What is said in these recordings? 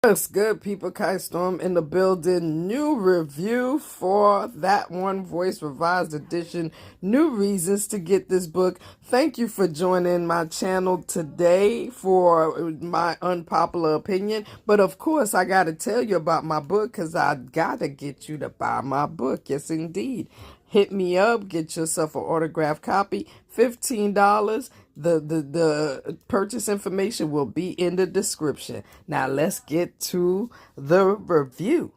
What's good, people? Kai Storm in the building. New review for That One Voice Revised Edition. New reasons to get this book. Thank you for joining my channel today for my unpopular opinion. But of course, I got to tell you about my book because I got to get you to buy my book. Yes, indeed. Hit me up, get yourself an autographed copy, $15. The purchase information will be in the description. Now let's get to the review.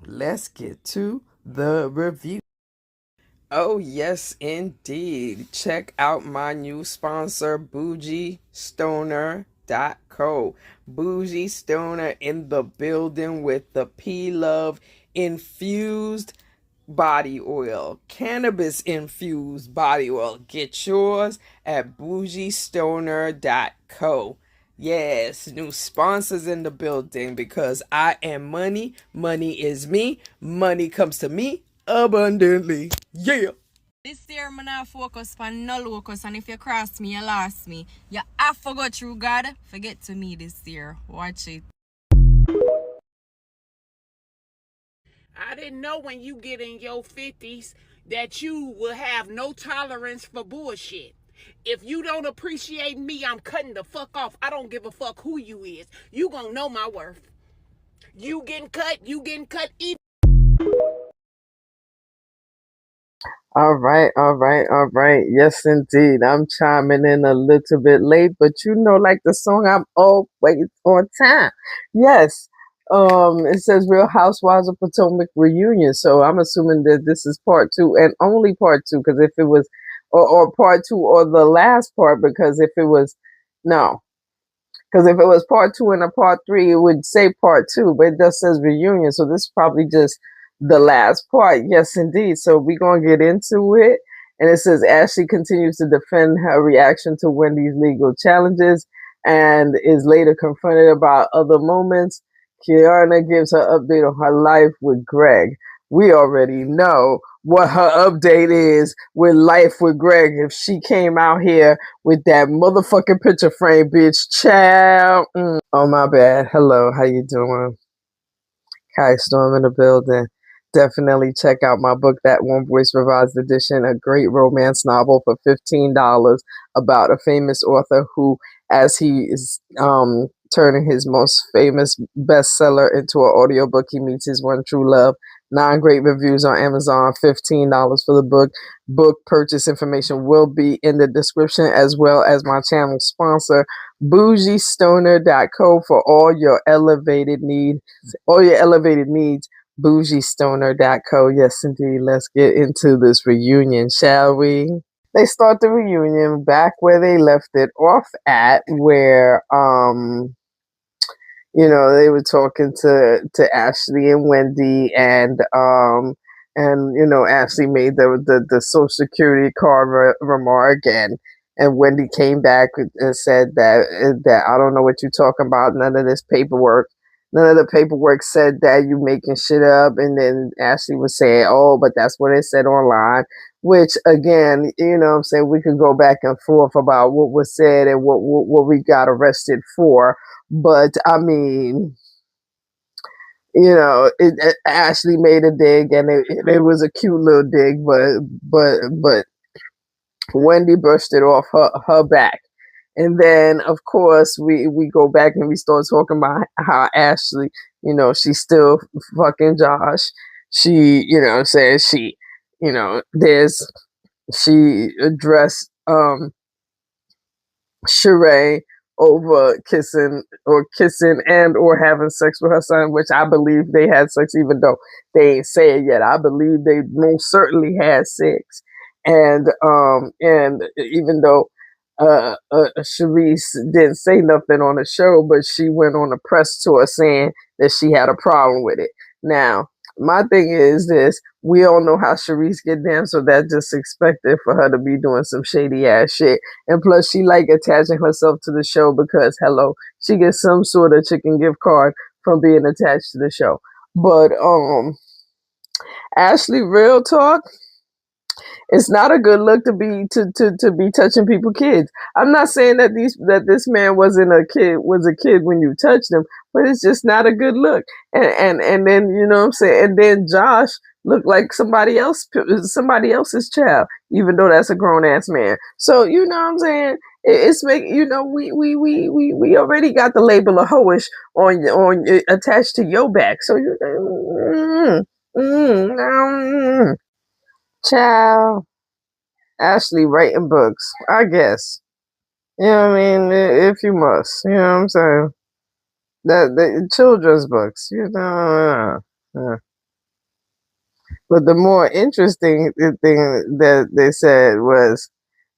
Oh yes, indeed. Check out my new sponsor, BougieStoner.co. Bougie Stoner in the building with the P Love infused body oil, cannabis infused body oil. Get yours at bougiestoner.co. Yes, new sponsors in the building because I am money. Money is me. Money comes to me abundantly. Yeah. This year, I'm not focus on no locus, and if you cross me, you lost me. You have to go through God. Forget to me this year. Watch it. I didn't know when you get in your 50s that you will have no tolerance for bullshit. If you don't appreciate me, I'm cutting the fuck off. I don't give a fuck who you is. You gonna know my worth. You getting cut, either. All right. Yes, indeed. I'm chiming in a little bit late, but you know, like the song, I'm always on time. Yes. It says Real Housewives of Potomac reunion. So I'm assuming that this is part two and only part two, because if it was, or part two or the last part, because if it was, no, because if it was part two and a part three, it would say part two, but it just says reunion. So this is probably just the last part. Yes, indeed. So we're going to get into it. And it says Ashley continues to defend her reaction to Wendy's legal challenges and is later confronted about other moments. Kiana gives her update on her life with Greg. We already know what her update is with life with Greg. If she came out here with that motherfucking picture frame, bitch, child. Oh, my bad. Hello, how you doing? Kai Storm in the building. Definitely check out my book, That One Voice Revised Edition, a great romance novel for $15 about a famous author who, as he is turning his most famous bestseller into an audiobook, he meets his one true love. 9 great reviews on Amazon, $15 for the book. Book purchase information will be in the description, as well as my channel sponsor, bougiestoner.co, for all your elevated needs. bougiestoner.co. Yes, indeed. Let's get into this reunion, shall we? They start the reunion back where they left it off at, where they were talking to Ashley and Wendy, and Ashley made the Social Security card remark, and Wendy came back and said that I don't know what you're talking about. None of this paperwork. None of the paperwork said that you making shit up. And then Ashley was saying, oh, but that's what it said online. Which, again, I'm saying, we could go back and forth about what was said and what we got arrested for. But I mean, Ashley made a dig, and it was a cute little dig, but Wendy brushed it off her back. And then, of course, we go back and we start talking about how Ashley, she's still fucking Josh. She, says she addressed Sheree over kissing and or having sex with her son, which I believe they had sex, even though they ain't say it yet. I believe they most certainly had sex. And even though Sharice didn't say nothing on the show, but she went on a press tour saying that she had a problem with it. Now, my thing is this: we all know how Sharice get down, so that's just expected for her to be doing some shady ass shit. And plus, she like attaching herself to the show because, hello, she gets some sort of chicken gift card from being attached to the show. But Ashley, real talk, It's not a good look to be touching people kids. I'm not saying that this man was a kid when you touched him, but it's just not a good look. And then you know what I'm saying. And then Josh looked like somebody else's child, even though that's a grown ass man. So you know what I'm saying. It's make you know we already got the label of hoish on attached to your back. So you child. Ashley writing books, I guess. You know what I mean? If you must, you know what I'm saying? That the children's books, you know. But the more interesting thing that they said was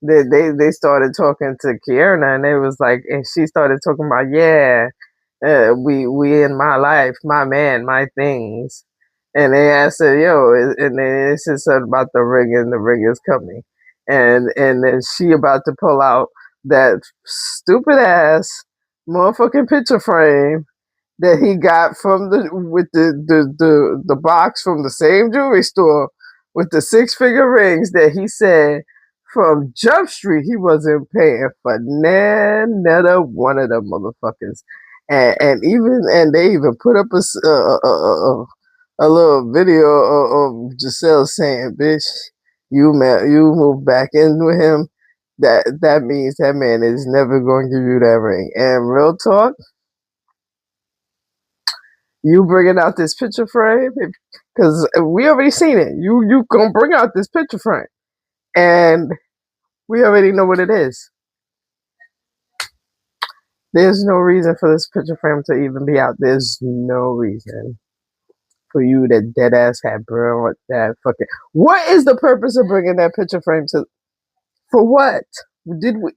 that they started talking to Kiera, and it was like, and she started talking about, yeah, we in my life, my man, my things. And they asked her, yo, and then she said about the ring, and the ring is coming. And then she about to pull out that stupid ass motherfucking picture frame that he got from the box from the same jewelry store with the 6-figure rings that he said from Jump Street he wasn't paying for another one of them motherfuckers. And they even put up a little video of Giselle saying, "Bitch, you move back in with him. That means that man is never going to give you that ring." And real talk, you bringing out this picture frame because we already seen it. You gonna bring out this picture frame, and we already know what it is. There's no reason for this picture frame to even be out. There's no reason for you to dead ass have bro that fucking. What is the purpose of bringing that picture frame to? For what? Did we?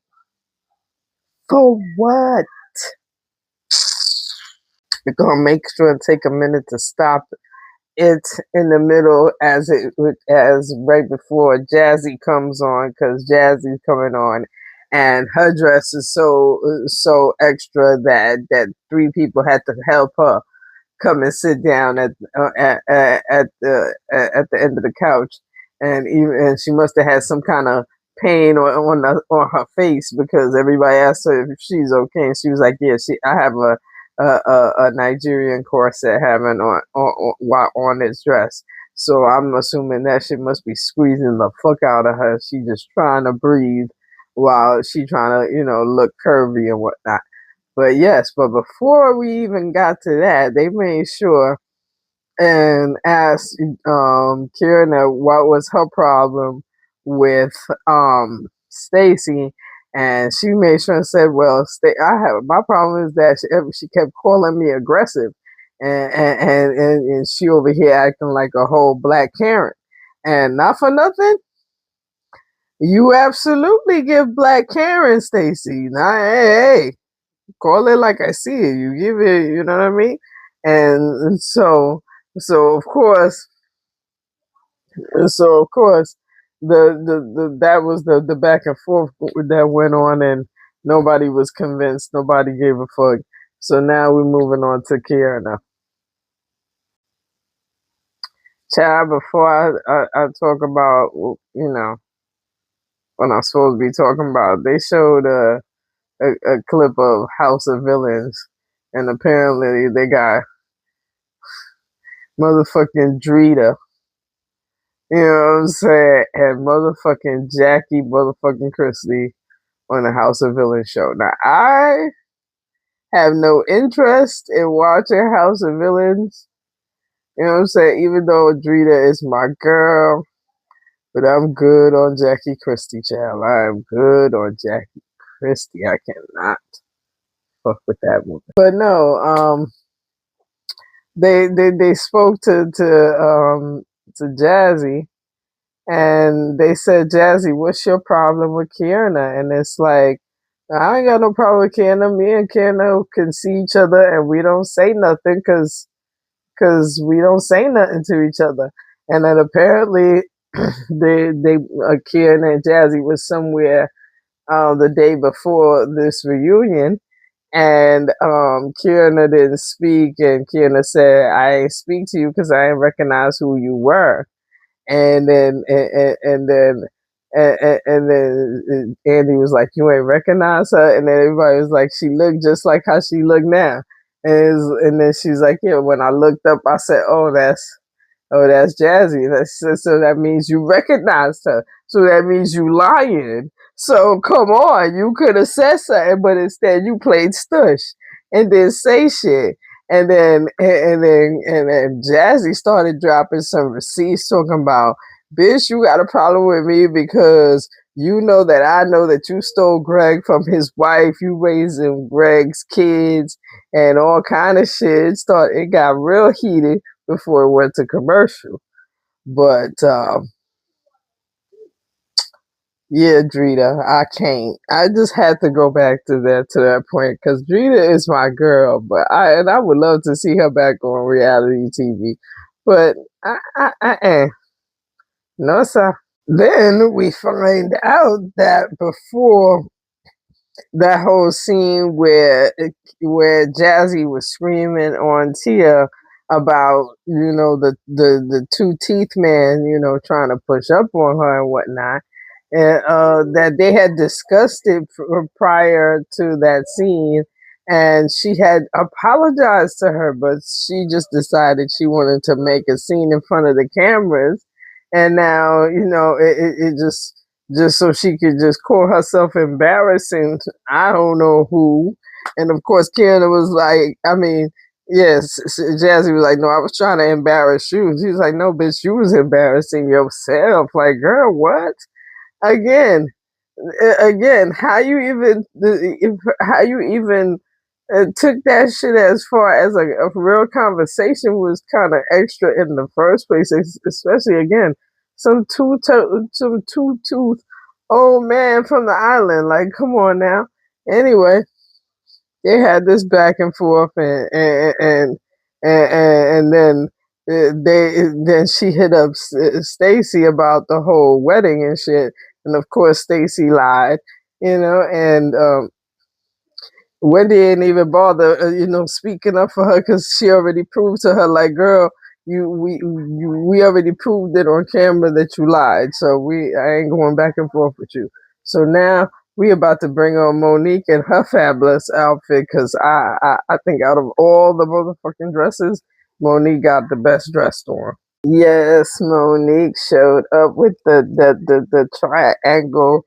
For what? We're gonna make sure and take a minute to stop it in the middle as right before Jazzy comes on, because Jazzy's coming on, and her dress is so extra that 3 people had to help her come and sit down at the end of the couch, and she must have had some kind of pain on her face, because everybody asked her if she's okay, and she was like, "Yeah, I have a Nigerian corset having on this dress." So I'm assuming that shit must be squeezing the fuck out of her. She just trying to breathe while she trying to look curvy and whatnot. But yes, but before we even got to that, they made sure and asked Kieran what was her problem with Stacy, and she made sure and said, "Well, I have my problem is that she kept calling me aggressive, and she over here acting like a whole black Karen, and not for nothing." You absolutely give black Karen, Stacy. Now, hey, call it like I see it. You give it, you know what I mean? And so of course, so of course, the that was the back and forth that went on, and nobody was convinced. Nobody gave a fuck. So now we're moving on to Kiana. Chad, before I talk about what I'm supposed to be talking about, they showed a clip of House of Villains, and apparently they got motherfucking Drita, you know what I'm saying, and motherfucking Jackie motherfucking Christie on the House of Villains show. Now, I have no interest in watching House of Villains, you know what I'm saying, even though Drita is my girl, but I'm good on Jackie Christie, child. I am good on Jackie Christie. I cannot fuck with that woman. But no, they spoke to Jazzy, and they said, "Jazzy, what's your problem with Kiana?" And it's like, I ain't got no problem with Kiana. Me and Kiana can see each other, and we don't say nothing because we don't say nothing to each other. And then apparently, they Kiana and Jazzy was somewhere the day before this reunion, and Kiana didn't speak, and Kiana said, "I ain't speak to you because I didn't recognize who you were." And then Andy was like, "You ain't recognize her," and then everybody was like, "She looked just like how she look now." And then she's like, "Yeah." When I looked up, I said, "Oh, that's Jazzy." So that means you recognized her. So that means you lying. So come on, you could have said something, but instead you played stush and didn't say shit. And then Jazzy started dropping some receipts talking about, "Bitch, you got a problem with me because you know that I know that you stole Greg from his wife. You raising Greg's kids and all kind of shit." It got real heated before it went to commercial. But yeah, Drita, I can't. I just had to go back to that point because Drita is my girl. But I would love to see her back on reality TV. But no sir. Then we find out that before that whole scene where Jazzy was screaming on Tia about the two teeth man trying to push up on her and whatnot, and that they had discussed it prior to that scene, and she had apologized to her, but she just decided she wanted to make a scene in front of the cameras, and now it just so she could just call herself embarrassing to I don't know who. And of course, Canada was like, I mean, yes, Jazzy was like, "No, I was trying to embarrass you." She was like, "No, bitch, you was embarrassing yourself." Like, girl, what? Again, again, how you even took that shit as far as a real conversation was kind of extra in the first place, especially again some two tooth old man from the island. Like, come on now. Anyway, they had this back and forth, and then then she hit up Stacy about the whole wedding and shit, and of course Stacy lied, and Wendy didn't even bother, speaking up for her because she already proved to her, like, girl, we already proved it on camera that you lied, so I ain't going back and forth with you. So now we about to bring on Monique and her fabulous outfit because I think out of all the motherfucking dresses, Monique got the best dressed on. Yes, Monique showed up with the triangle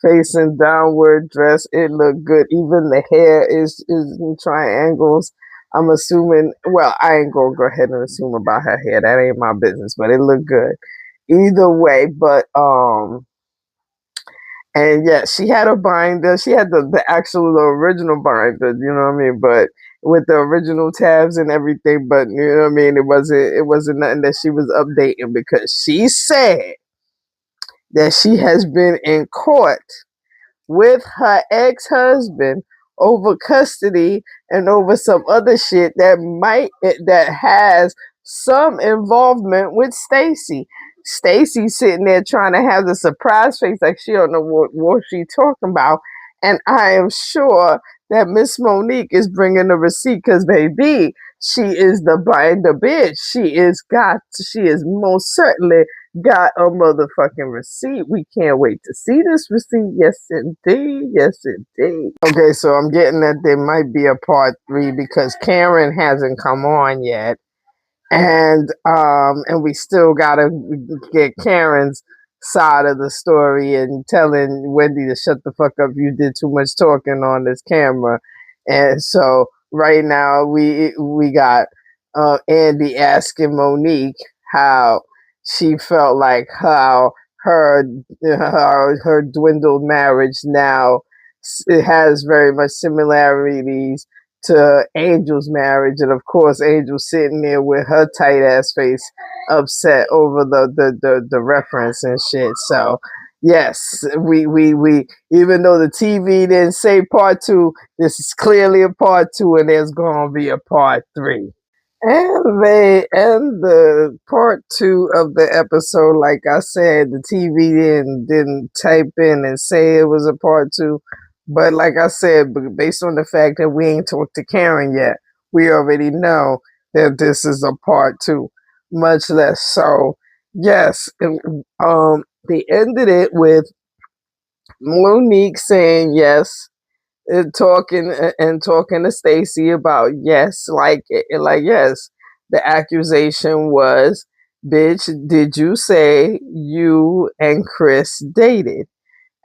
facing downward dress. It looked good. Even the hair is in triangles. I'm assuming. Well, I ain't gonna go ahead and assume about her hair. That ain't my business. But it looked good. Either way, but and yeah, she had a binder. She had the original binder. You know what I mean? But with the original tabs and everything. But you know what I mean? It wasn't nothing that she was updating because she said that she has been in court with her ex-husband over custody and over some other shit that has some involvement with Stacy. Stacy sitting there trying to have the surprise face like she don't know what she talking about. And I am sure that Miss Monique is bringing the receipt because, baby, she is the binder bitch. She is most certainly got a motherfucking receipt. We can't wait to see this receipt. Yes, indeed. Yes, indeed. Okay, so I'm getting that there might be a part 3 because Karen hasn't come on yet. And we still gotta get Karen's side of the story and telling Wendy to shut the fuck up. You did too much talking on this camera. And so right now we got Andy asking Monique how she felt like how her dwindled marriage now it has very much similarities to Angel's marriage, and of course, Angel sitting there with her tight ass face, upset over the reference and shit. So, yes, we even though the TV didn't say part 2, this is clearly a part 2, and there's gonna be a part 3. And they end the part 2 of the episode. Like I said, the TV didn't type in and say it was a part 2. But like I said, based on the fact that we ain't talked to Karen yet, we already know that this is a part 2. Much less so Yes, and, they ended it with Monique saying yes, and talking to Stacy about yes, like yes. The accusation was, bitch, did you say you and Chris dated?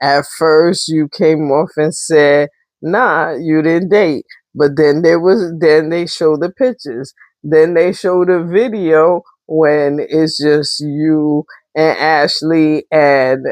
At first, you came off and said, "Nah, you didn't date." But then they show the pictures. Then they show the video when it's just you and Ashley and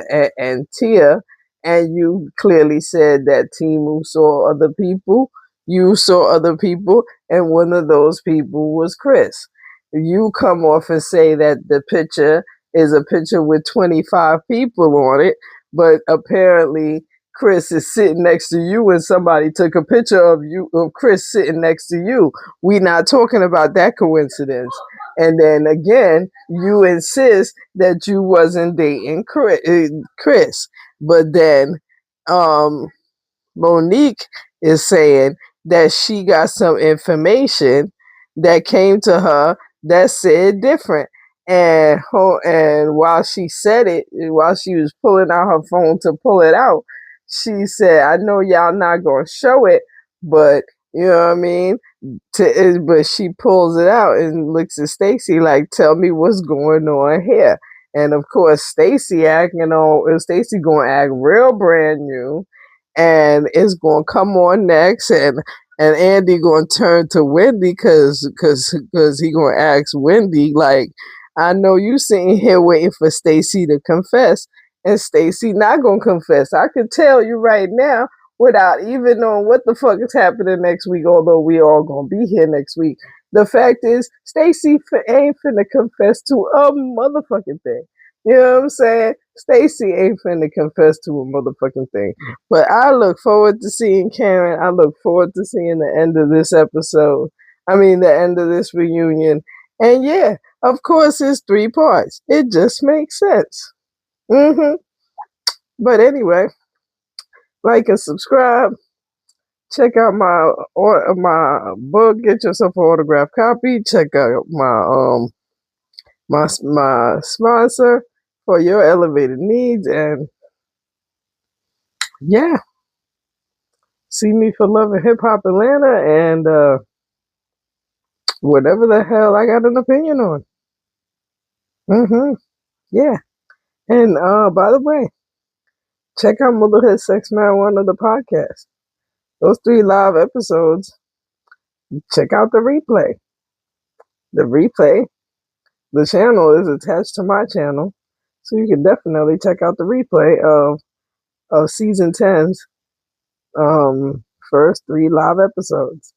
Tia, and you clearly said that Timu saw other people. You saw other people, and one of those people was Chris. You come off and say that the picture is a picture with 25 people on it, but apparently Chris is sitting next to you and somebody took a picture of Chris sitting next to you. We not talking about that coincidence. And then again, you insist that you wasn't dating Chris. But then um Monique is saying that she got some information that came to her that said different. And while she said it, while she was pulling out her phone to pull it out, she said, "I know y'all not gonna show it, but you know what I mean." But she pulls it out and looks at Stacy like, "Tell me what's going on here." And of course, Stacy gonna act real brand new, and it's gonna come on next, and Andy gonna turn to Wendy because he gonna ask Wendy like, "I know you sitting here waiting for Stacy to confess, and Stacy not gonna confess. I can tell you right now." Without even knowing what the fuck is happening next week, although we all gonna be here next week. The fact is, Stacy ain't finna confess to a motherfucking thing. You know what I'm saying? Stacy ain't finna confess to a motherfucking thing. But I look forward to seeing Karen. I look forward to seeing the end of this episode. I mean, the end of this reunion. And yeah, of course, it's 3 parts. It just makes sense. But anyway, like and subscribe. Check out my book. Get yourself an autographed copy. Check out my sponsor for your elevated needs. And yeah, see me for Love and Hip Hop Atlanta and whatever the hell I got an opinion on. Yeah. And by the way, check out Motherhood Sex Marijuana the podcast. Those 3 live episodes. Check out the replay. The replay. The channel is attached to my channel, so you can definitely check out the replay of season 10's first 3 live episodes.